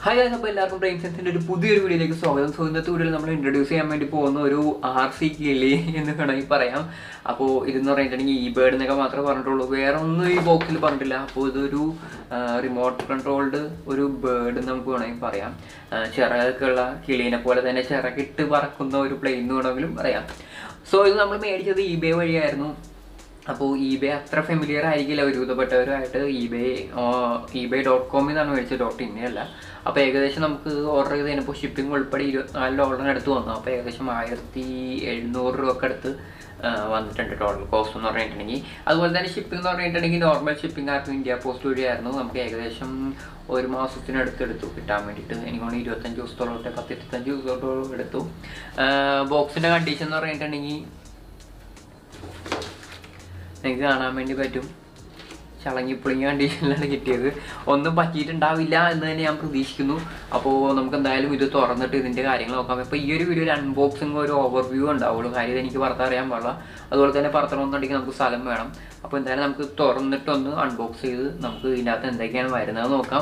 Hi guys, welcome to the പുതിയൊരു വീഡിയോയിലേക്ക് സ്വാഗതം. സോ ഇന്നത്തെ വീഡിയോയിൽ നമ്മൾ ഇൻട്രൊഡ്യൂസ് ചെയ്യാൻ വേണ്ടി പോകുന്ന ഒരു RC കിളി എന്ന് വേണമെങ്കിൽ പറയാം. അപ്പോൾ ഇതെന്ന് പറഞ്ഞിട്ടുണ്ടെങ്കിൽ ഈ ബേർഡ് എന്നൊക്കെ മാത്രമേ പറഞ്ഞിട്ടുള്ളൂ, വേറെ ഒന്നും ഈ ബോക്സിൽ പറഞ്ഞിട്ടില്ല. അപ്പോൾ ഇതൊരു റിമോട്ട് കൺട്രോൾഡ് ഒരു ബേർഡ് നമുക്ക് വേണമെങ്കിൽ പറയാം. ചിറകൊക്കെ ഉള്ള കിളീനെ പോലെ തന്നെ ചിറകിട്ട് പറക്കുന്ന ഒരു പ്ലെയിൻ എന്ന് വേണമെങ്കിലും പറയാം. സോ ഇത് നമ്മൾ മേടിച്ചത് eBay വഴിയായിരുന്നു. അപ്പോൾ eBay അത്ര ഫെമിലിയർ ആയിരിക്കില്ല ഒരുവിധപ്പെട്ടവരുമായിട്ട്. eBay.com എന്നാണ് മേടിച്ചത്, .in അല്ല. അപ്പോൾ ഏകദേശം നമുക്ക് ഓർഡർ ചെയ്ത് കഴിഞ്ഞപ്പോൾ ഷിപ്പിംഗ് ഉൾപ്പെടെ $24 അടുത്ത് വന്നു. അപ്പോൾ ഏകദേശം 1700 രൂപ അടുത്ത് വന്നിട്ടുണ്ട് ടോട്ടൽ കോസ്റ്റ് എന്ന് പറഞ്ഞിട്ടുണ്ടെങ്കിൽ. അതുപോലെ തന്നെ ഷിപ്പിംഗ് എന്ന് പറഞ്ഞിട്ടുണ്ടെങ്കിൽ നോർമൽ ഷിപ്പിംഗ് ആയിരുന്നു, ഇന്ത്യ പോസ്റ്റ് വഴിയായിരുന്നു. നമുക്ക് ഏകദേശം ഒരു മാസത്തിനടുത്ത് എടുത്തു കിട്ടാൻ വേണ്ടിയിട്ട്. എനിക്കാണ് 25 ദിവസത്തോളം 10-25 ദിവസത്തോളം എടുത്തു. ബോക്സിൻ്റെ കണ്ടീഷൻ എന്ന് പറഞ്ഞിട്ടുണ്ടെങ്കിൽ എനിക്ക് കാണാൻ വേണ്ടി പറ്റും, ചളങ്ങിപ്പൊളിങ്ങ കണ്ടീഷനിലാണ് കിട്ടിയത്. ഒന്നും പറ്റിയിട്ടുണ്ടാവില്ല എന്ന് തന്നെ ഞാൻ പ്രതീക്ഷിക്കുന്നു. അപ്പോൾ നമുക്ക് എന്തായാലും ഇത് തുറന്നിട്ട് ഇതിൻ്റെ കാര്യങ്ങൾ നോക്കാം. ഇപ്പോൾ ഈ ഒരു വീഡിയോയിൽ അൺബോക്സിങ് ഒരു ഓവർവ്യൂ ഉണ്ടാവുള്ളൂ, കാര്യം എനിക്ക് പുറത്തറിയാൻ പാടില്ല. അതുപോലെ തന്നെ പുറത്തണമെന്നുണ്ടെങ്കിൽ നമുക്ക് സ്ഥലം വേണം. അപ്പോൾ എന്തായാലും നമുക്ക് തുറന്നിട്ടൊന്ന് അൺബോക്സ് ചെയ്ത് നമുക്ക് ഇതിനകത്ത് എന്തൊക്കെയാണ് വരുന്നത് നോക്കാം.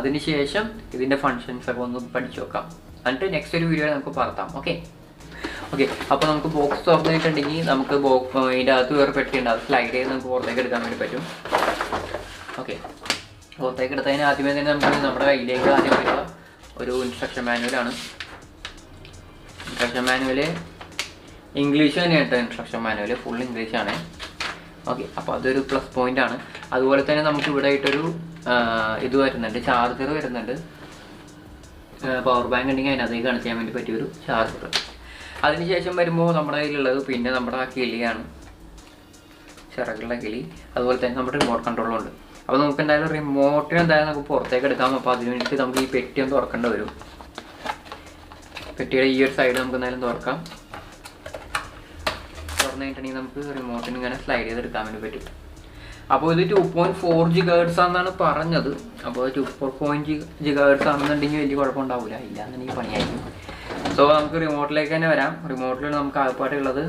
അതിനുശേഷം ഇതിൻ്റെ ഫങ്ഷൻസൊക്കെ ഒന്ന് പഠിച്ചു നോക്കാം. എന്നിട്ട് നെക്സ്റ്റ് ഒരു വീഡിയോ നമുക്ക് പറത്താം. ഓക്കെ, അപ്പോൾ നമുക്ക് ബോക്സ് തുറന്നിട്ടുണ്ടെങ്കിൽ നമുക്ക് ഇതിൻ്റെ അകത്ത് വേറെ പെട്ടിയുണ്ട്, അത് സ്ലൈഡ് ചെയ്ത് നമുക്ക് പുറത്തേക്ക് എടുക്കാൻ വേണ്ടി പറ്റും. ഓക്കെ, പുറത്തേക്ക് എടുത്തതിന് ആദ്യമേ തന്നെ നമുക്ക് നമ്മുടെ കയ്യിലേക്ക് ആദ്യം വരിക ഒരു ഇൻസ്ട്രക്ഷൻ മാനുവലാണ്. ഇൻസ്ട്രക്ഷൻ മാനുവൽ ഇംഗ്ലീഷ് തന്നെയാണ് കേട്ടോ. ഇൻസ്ട്രക്ഷൻ മാനുവൽ ഫുൾ ഇംഗ്ലീഷാണ്. ഓക്കെ, അപ്പോൾ അതൊരു പ്ലസ് പോയിൻ്റ് ആണ്. അതുപോലെ തന്നെ നമുക്ക് ഇവിടെ ആയിട്ടൊരു ഇത് വരുന്നുണ്ട്, ചാർജർ വരുന്നുണ്ട്. പവർ ബാങ്ക് ഉണ്ടെങ്കിൽ അതിനകത്തേക്ക് കണക്ട് ചെയ്യാൻ വേണ്ടി പറ്റിയൊരു ചാർജർ. അതിനുശേഷം വരുമ്പോൾ നമ്മുടെ കയ്യിലുള്ളത് പിന്നെ നമ്മുടെ ആ കിളിയാണ്, ചിറകുള്ള കിളി. അതുപോലെ തന്നെ നമ്മുടെ റിമോട്ട് കൺട്രോളുണ്ട്. അപ്പോൾ നമുക്ക് എന്തായാലും റിമോട്ടിന് എന്തായാലും നമുക്ക് പുറത്തേക്ക് എടുക്കാം. അപ്പോൾ അതിന് വേണ്ടിയിട്ട് നമുക്ക് ഈ പെട്ടി ഒന്ന് തുറക്കേണ്ടി വരും. പെട്ടിയുടെ ഈ ഒരു സൈഡ് നമുക്ക് എന്തായാലും തുറക്കാം. തുറന്നു കഴിഞ്ഞിട്ടുണ്ടെങ്കിൽ നമുക്ക് റിമോട്ടിന് ഇങ്ങനെ സ്ലൈഡ് ചെയ്തെടുക്കാൻ വേണ്ടി പറ്റും. അപ്പോൾ ഇത് 2.4 GHz ആണെന്നാണ് പറഞ്ഞത്. അപ്പോൾ 2.4 GHz ആണെന്നുണ്ടെങ്കിൽ വലിയ കുഴപ്പമുണ്ടാവില്ല, ഇല്ലാന്നുണ്ടെങ്കിൽ പണിയായിരിക്കും. സോ നമുക്ക് റിമോട്ടിലേക്ക് തന്നെ വരാം. റിമോട്ടിൽ നമുക്ക് ആകെപ്പാടുള്ളത്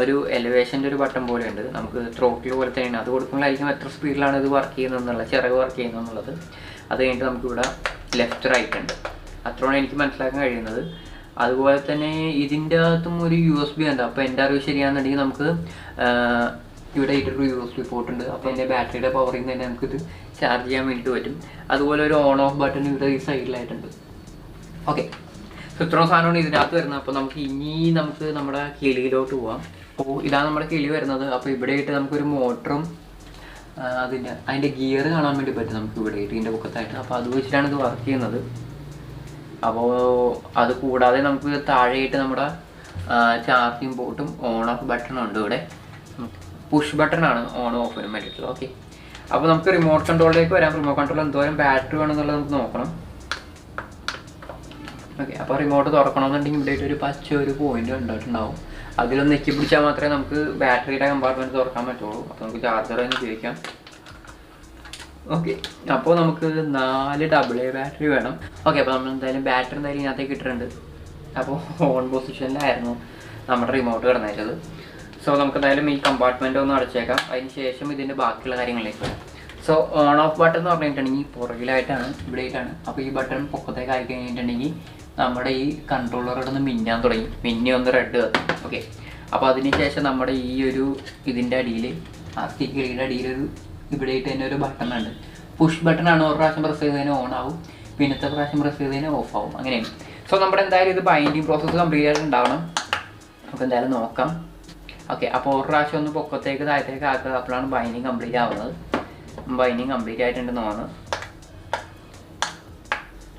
ഒരു എലിവേഷൻ്റെ ഒരു ബട്ടൺ പോലെ ഉണ്ട്, നമുക്ക് ത്രോട്ടിൽ പോലെ തന്നെയാണ്. അത് കൊടുക്കുമ്പോഴായിരിക്കും എത്ര സ്പീഡിലാണ് ഇത് വർക്ക് ചെയ്യുന്നതെന്നുള്ളത്, ചിറക് വർക്ക് ചെയ്യുന്നതെന്നുള്ളത്. അത് കഴിഞ്ഞിട്ട് നമുക്കിവിടെ ലെഫ്റ്റ് റൈറ്റ് ഉണ്ട്, അത്രയാണ് എനിക്ക് മനസ്സിലാക്കാൻ കഴിയുന്നത്. അതുപോലെ തന്നെ ഇതിൻ്റെ അകത്തും ഒരു USB ഉണ്ട്. അപ്പോൾ എൻ്റെ അറിവ് ശരിയാണെന്നുണ്ടെങ്കിൽ നമുക്ക് ഇവിടെ ആയിട്ടൊരു USB പോർട്ട് ഉണ്ട്. അപ്പോൾ എൻ്റെ ബാറ്ററിയുടെ പവറിൽ നിന്ന് തന്നെ നമുക്കിത് ചാർജ് ചെയ്യാൻ വേണ്ടിയിട്ട് പറ്റും. അതുപോലെ ഒരു ഓൺ ഓഫ് ബട്ടൺ ഇവിടെ ഈ സൈഡിലായിട്ടുണ്ട്. ഓക്കെ, ഇത്രയും സാധനമാണ് ഇതിനകത്ത് വരുന്നത്. അപ്പോൾ നമുക്ക് നമ്മുടെ കിളിയിലോട്ട് പോവാം. അപ്പോൾ ഇതാണ് നമ്മുടെ കിളി വരുന്നത്. അപ്പോൾ ഇവിടെ ആയിട്ട് നമുക്കൊരു മോട്ടറും അതിൻ്റെ ഗിയർ കാണാൻ വേണ്ടി പറ്റും നമുക്ക് ഇവിടെ ആയിട്ട് ഇതിൻ്റെ പൊക്കത്തായിട്ട്. അപ്പോൾ അത് വെച്ചിട്ടാണ് ഇത് വർക്ക് ചെയ്യുന്നത്. അപ്പോൾ അത് കൂടാതെ നമുക്ക് താഴെയായിട്ട് നമ്മുടെ ചാർജിങ് പോർട്ടും ഓൺ ഓഫ് ബട്ടണും ഉണ്ട്. ഇവിടെ പുഷ് ബട്ടണാണ് ഓൺ ഓഫിന് വേണ്ടിയിട്ടുള്ളത്. ഓക്കെ, അപ്പോൾ നമുക്ക് റിമോട്ട് കൺട്രോളിലേക്ക് വരാം. റിമോട്ട് കൺട്രോൾ എന്തോരം ബാറ്ററി വേണമെന്നുള്ളത് നമുക്ക് നോക്കണം. ഓക്കെ, അപ്പോൾ റിമോട്ട് തുറക്കണമെന്നുണ്ടെങ്കിൽ ഇവിടെ ഒരു പച്ച ഒരു പോയിന്റ് കണ്ടിട്ടുണ്ടാവും. അതിലൊന്ന് നെക്കി പിടിച്ചാൽ മാത്രമേ നമുക്ക് ബാറ്ററിയുടെ കമ്പാർട്ട്മെൻറ്റ് തുറക്കാൻ പറ്റുള്ളൂ. അപ്പോൾ നമുക്ക് ചാർജർ തന്നെ ഉപയോഗിക്കാം. ഓക്കെ, അപ്പോൾ നമുക്ക് 4 AA ബാറ്ററി വേണം. ഓക്കെ, അപ്പോൾ നമ്മൾ എന്തായാലും ബാറ്ററി എന്തായാലും ഇതിനകത്തേക്ക് ഇട്ടിട്ടുണ്ട്. അപ്പോൾ ഓൺ പൊസിഷനിലായിരുന്നു നമ്മുടെ റിമോട്ട് കിടന്നേച്ചത്. സോ നമുക്ക് എന്തായാലും ഈ കമ്പാർട്ട്മെൻറ്റ് ഒന്ന് അടച്ചേക്കാം. അതിന് ശേഷം ഇതിൻ്റെ ബാക്കിയുള്ള കാര്യങ്ങളിലേക്ക് വരാം. സോ ഓൺ ഓഫ് ബട്ടൺ എന്ന് പറഞ്ഞിട്ടുണ്ടെങ്കിൽ പുറകിലായിട്ടാണ്, ഇവിടെ ആയിട്ടാണ്. അപ്പോൾ ഈ ബട്ടൺ പൊക്കത്തേക്ക് ആയി കഴിഞ്ഞിട്ടുണ്ടെങ്കിൽ നമ്മുടെ ഈ കൺട്രോളറോട് ഒന്ന് മിന്നാൻ തുടങ്ങി, ഒന്ന് റെഡ് കത്തും. ഓക്കെ, അപ്പോൾ അതിന് ശേഷം നമ്മുടെ ഈ ഒരു ഇതിൻ്റെ അടിയിൽ RC കിളിയുടെ അടിയിലൊരു ഇവിടെ ആയിട്ട് തന്നെ ഒരു ബട്ടൺ ഉണ്ട്, പുഷ് ബട്ടണാണ്. ഒരു പ്രാവശ്യം പ്രസ് ചെയ്തതിന് ഓൺ ആവും, പിന്നത്തെ പ്രാവശ്യം പ്രസ് ചെയ്തതിന് ഓഫ് ആവും, അങ്ങനെയാണ്. സോ നമ്മുടെ എന്തായാലും ഇത് ബൈൻഡിങ് പ്രോസസ്സ് കംപ്ലീറ്റ് ആയിട്ട് ഉണ്ടാവണം. അപ്പോൾ എന്തായാലും നോക്കാം. ഓക്കെ, അപ്പോൾ ഒരു പ്രാവശ്യം ഒന്ന് പൊക്കത്തേക്ക് താഴത്തേക്ക് ആക്കുക, അപ്പോഴാണ് ബൈൻഡിങ് കംപ്ലീറ്റ് ആവുന്നത്. ബൈൻഡിങ് കംപ്ലീറ്റ് ആയിട്ടുണ്ടെന്ന് തോന്നുന്നു.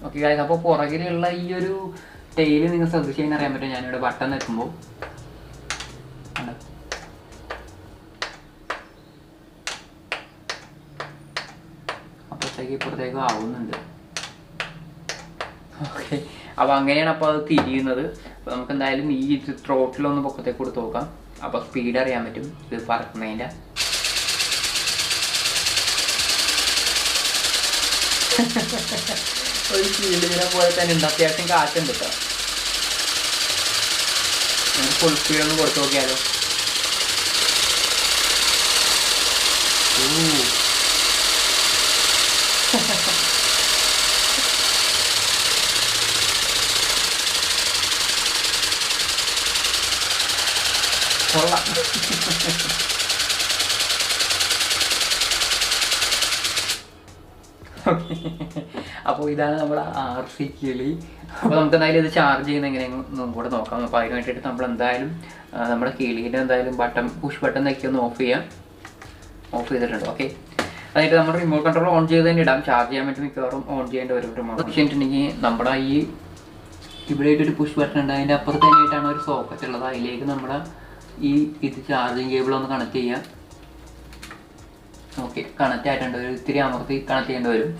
ഓക്കെ ഗൈസ്, അപ്പോൾ പുറകിലുള്ള ഈ ഒരു ടെയിൽ നിങ്ങൾ ശ്രദ്ധിച്ച് കഴിഞ്ഞാൽ അറിയാൻ പറ്റും. ഞാനിവിടെ ബട്ടൺ നിൽക്കുമ്പോൾ അപ്പുറത്തേക്ക് ഇപ്പുറത്തേക്കും ആവുന്നുണ്ട്. ഓക്കെ, അപ്പോൾ അങ്ങനെയാണ് അപ്പോൾ അത് തിരിയുന്നത്. അപ്പോൾ നമുക്ക് എന്തായാലും ഈ ത്രോട്ടിലൊന്ന് പൊക്കത്തേക്ക് കൊടുത്ത് നോക്കാം. അപ്പോൾ സ്പീഡ് അറിയാൻ പറ്റും ഇത് പറക്കുന്നതിൻ്റെ. ഒരു ഫീൽഡിനെ പോലെ തന്നെ ഉണ്ട്, അത്യാവശ്യം കാറ്റുണ്ട് കേട്ടോ. നമുക്ക് ഫുൾ സ്പീഡൊന്ന് കൊടുത്തു നോക്കിയാലോ. കൊള്ളാം. അപ്പോൾ ഇതാണ് നമ്മുടെ RC കിളി. അപ്പോൾ നമുക്ക് എന്തായാലും ഇത് ചാർജ് ചെയ്യുന്ന എങ്ങനെയൊന്നും കൂടെ നോക്കാം. അപ്പോൾ അതിന് വേണ്ടിയിട്ട് നമ്മൾ എന്തായാലും നമ്മുടെ കിളീൻ്റെ എന്തായാലും പുഷ് ബട്ടൺ ഒക്കെ ഒന്ന് ഓഫ് ചെയ്തിട്ടുണ്ട്. ഓക്കെ, അതായത് നമ്മൾ റിമോട്ട് കൺട്രോൾ ഓൺ ചെയ്ത് തന്നെ ഇടാം. ചാർജ് ചെയ്യാൻ വേണ്ടി മിക്കവാറും ഓൺ ചെയ്യേണ്ട ഒരു റിമോട്ട് വെച്ചിട്ടുണ്ടെങ്കിൽ നമ്മുടെ ഈ ഇവിടെ ആയിട്ടൊരു പുഷ് ബട്ടൺ ഉണ്ട്. അതിൻ്റെ അപ്പുറത്ത് തന്നെയായിട്ടാണ് ഒരു സോക്കറ്റ് ഉള്ളത്. അതിലേക്ക് നമ്മുടെ ഇത് ചാർജിങ് കേബിൾ ഒന്ന് കണക്ട് ചെയ്യാം. ഓക്കെ, കണക്റ്റ് ആയിട്ടുണ്ട്. ഒരു ഇത്തിരി അമർത്തി കണക്ട് ചെയ്യേണ്ടി വരും.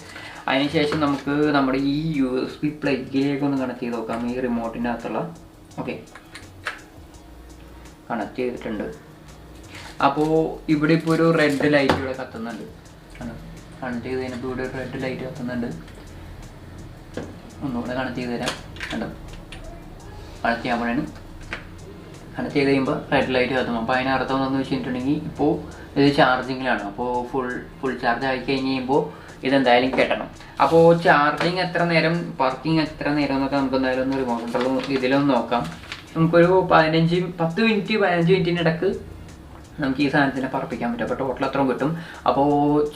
അതിനുശേഷം നമുക്ക് നമ്മുടെ ഈ USB പ്ലഗിലേക്ക് ഒന്ന് കണക്ട് ചെയ്ത് നോക്കാം. ഈ റിമോട്ടിൻ്റെ അകത്തുള്ള ഓക്കെ കണക്ട് ചെയ്തിട്ടുണ്ട്. അപ്പോൾ ഇവിടെ ഇപ്പോൾ ഒരു റെഡ് ലൈറ്റ് ഇവിടെ കത്തുന്നുണ്ട്. കണക്ട് ചെയ്ത് കഴിഞ്ഞപ്പോൾ ഇവിടെ ഒരു റെഡ് ലൈറ്റ് കത്തുന്നുണ്ട്. ഒന്നുകൂടെ കണക്ട് ചെയ്ത് തരാം. കണ്ടോ, കണക്ട് ചെയ്യാൻ പോണേന്. കണക്ട് ചെയ്ത് കഴിയുമ്പോൾ റെഡ് ലൈറ്റ് കത്തും. അപ്പോൾ അതിനർത്ഥം എന്താണെന്ന് വെച്ചിട്ടുണ്ടെങ്കിൽ ഇപ്പോൾ ഇത് ചാർജിങ്ങിലാണ്. അപ്പോൾ ഫുൾ ചാർജ് ആയി കഴിഞ്ഞ് കഴിയുമ്പോൾ ഇതെന്തായാലും കെട്ടണം. അപ്പോൾ ചാർജിങ് എത്ര നേരം, വർക്കിംഗ് എത്ര നേരം എന്നൊക്കെ നമുക്ക് എന്തായാലും ഒന്ന് റിമോട്ട് കൺട്രോൾ ഇതിലൊന്ന് നോക്കാം. നമുക്കൊരു 10 മിനിറ്റ് 15 മിനിറ്റിനിടക്ക് നമുക്ക് ഈ സാധനത്തിനെ പറപ്പിക്കാൻ പറ്റും. അപ്പോൾ ടോട്ടൽ അത്രയും കിട്ടും. അപ്പോൾ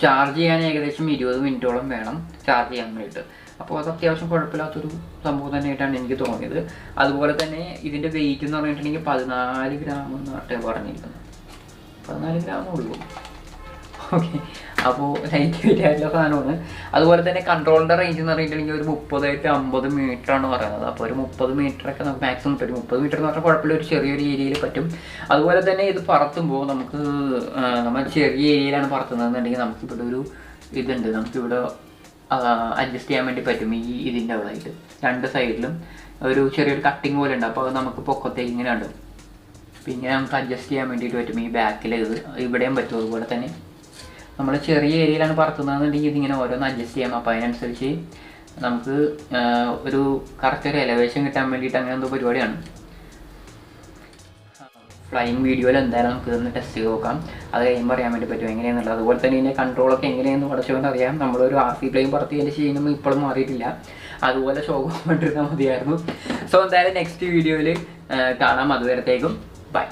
ചാർജ് ചെയ്യാൻ ഏകദേശം 20 മിനിറ്റോളം വേണം ചാർജ് ചെയ്യാൻ വേണ്ടിയിട്ട്. അപ്പോൾ അത് അത്യാവശ്യം കുഴപ്പമില്ലാത്തൊരു സംഭവം തന്നെയായിട്ടാണ് എനിക്ക് തോന്നിയത്. അതുപോലെ തന്നെ ഇതിൻ്റെ വെയിറ്റ് എന്ന് പറഞ്ഞിട്ടുണ്ടെങ്കിൽ 14 ഗ്രാം എന്നാട്ടെ പറഞ്ഞിരിക്കുന്നത്. 14 ഗ്രാമേ ഉള്ളൂ. ഓക്കെ, അപ്പോൾ ലൈറ്റ് വെയിറ്റ് ആയിട്ടുള്ള സാധനമാണ്. അതുപോലെ തന്നെ കൺട്രോളിൻ്റെ റേഞ്ച് എന്ന് പറഞ്ഞിട്ടുണ്ടെങ്കിൽ ഒരു 30-50 മീറ്ററാണ് പറയുന്നത്. അപ്പോൾ ഒരു 30 മീറ്ററൊക്കെ നമുക്ക് മാക്സിമം പറ്റും. 30 മീറ്റർ എന്ന് പറഞ്ഞാൽ കുഴപ്പമില്ല, ഒരു ചെറിയൊരു ഏരിയയിൽ പറ്റും. അതുപോലെ തന്നെ ഇത് പറത്തുമ്പോൾ നമുക്ക് നമ്മൾ ചെറിയ ഏരിയയിലാണ് പറത്തുന്നതെന്നുണ്ടെങ്കിൽ നമുക്കിവിടെ ഒരു ഇതുണ്ട്. നമുക്കിവിടെ അഡ്ജസ്റ്റ് ചെയ്യാൻ വേണ്ടി പറ്റും. ഇതിൻ്റെ അവിടെയായിട്ട് 2 സൈഡിലും ഒരു ചെറിയൊരു കട്ടിങ് പോലെ ഉണ്ട്. അപ്പോൾ അത് നമുക്ക് പൊക്കത്തേക്ക് ഇങ്ങനെ ഉണ്ട്. പിന്നെ നമുക്ക് അഡ്ജസ്റ്റ് ചെയ്യാൻ വേണ്ടിയിട്ട് പറ്റും. ഈ ബാക്കിൽ ഇവിടെയും പറ്റും. അതുപോലെ തന്നെ നമ്മൾ ചെറിയ ഏരിയയിലാണ് പറത്തുന്നതെന്നുണ്ടെങ്കിൽ ഇതിങ്ങനെ ഓരോന്ന് അഡ്ജസ്റ്റ് ചെയ്യാം. അപ്പോൾ അതിനനുസരിച്ച് നമുക്ക് ഒരു കറക്റ്റ് ഒരു എലവേഷൻ കിട്ടാൻ വേണ്ടിയിട്ട് അങ്ങനെ എന്തോ പരിപാടിയാണ്. ഫ്ലൈയിങ് വീഡിയോയിൽ എന്തായാലും നമുക്ക് ഇതൊന്ന് ടെസ്റ്റ് ചെയ്ത് നോക്കാം. അത് കഴിയുമ്പോൾ അറിയാൻ വേണ്ടി പറ്റും എങ്ങനെയാണെന്നുള്ളത്. അതുപോലെ തന്നെ ഇതിൻ്റെ കൺട്രോളൊക്കെ എങ്ങനെയാണെന്ന് പഠിച്ചുകൊണ്ട് അറിയാം. നമ്മളൊരു RC പ്ലെയിൻ പറത്തിയതിൻ്റെ ചെയ്യുമ്പോൾ ഇപ്പോഴും മാറിയിട്ടില്ല. അതുപോലെ ഷോ കൊണ്ടിരുന്നാൽ മതിയായിരുന്നു. സോ എന്തായാലും നെക്സ്റ്റ് വീഡിയോയിൽ കാണാം. അതുവരത്തേക്കും ബൈ.